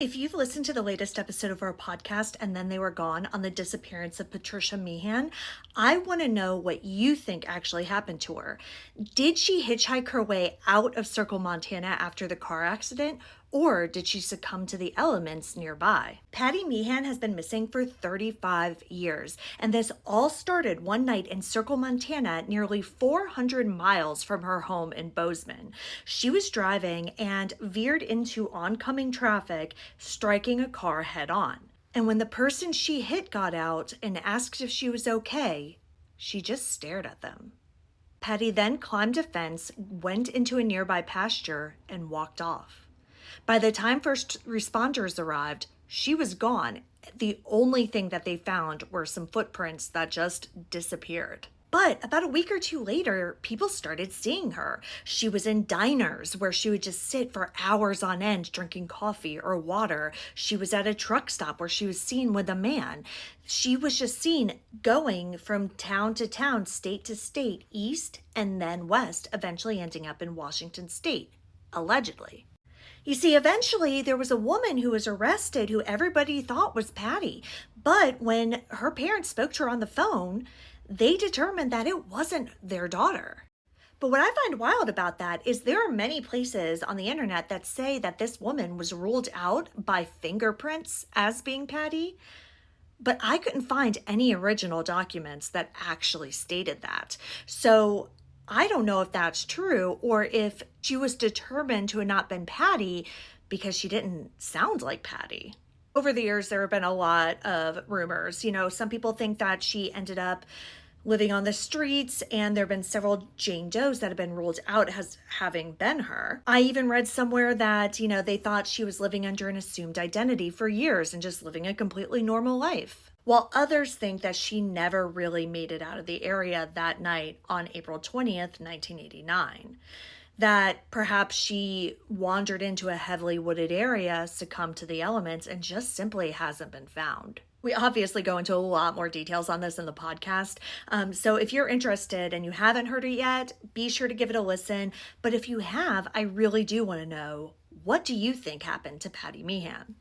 If you've listened to the latest episode of our podcast and then they were gone on the disappearance of Patricia Meehan, I want to know what you think actually happened to her. Did she hitchhike her way out of Circle, Montana after the car accident, or did she succumb to the elements nearby? Patty Meehan has been missing for 35 years, and this all started one night in Circle, Montana, nearly 400 miles from her home in Bozeman. She was driving and veered into oncoming traffic, striking a car head on. And when the person she hit got out and asked if she was okay, she just stared at them. Patty then climbed a fence, went into a nearby pasture, and walked off. By the time first responders arrived, she was gone. The only thing that they found were some footprints that just disappeared. But about a week or two later, people started seeing her. She was in diners where she would just sit for hours on end drinking coffee or water. She was at a truck stop where she was seen with a man. She was just seen going from town to town, state to state, east and then west, eventually ending up in Washington state, allegedly. You see, eventually there was a woman who was arrested who everybody thought was Patty. But when her parents spoke to her on the phone, they determined that it wasn't their daughter. But what I find wild about that is there are many places on the internet that say that this woman was ruled out by fingerprints as being Patty, but I couldn't find any original documents that actually stated that. So I don't know if that's true or if she was determined to have not been Patty because she didn't sound like Patty. Over the years, there have been a lot of rumors. Some people think that she ended up living on the streets, and there have been several Jane Does that have been ruled out as having been her. I even read somewhere that, they thought she was living under an assumed identity for years and just living a completely normal life. While others think that she never really made it out of the area that night on April 20th, 1989. That perhaps she wandered into a heavily wooded area, succumbed to the elements, and just simply hasn't been found. We obviously go into a lot more details on this in the podcast. So if you're interested and you haven't heard it yet, be sure to give it a listen. But if you have, I really do want to know, what do you think happened to Patty Meehan?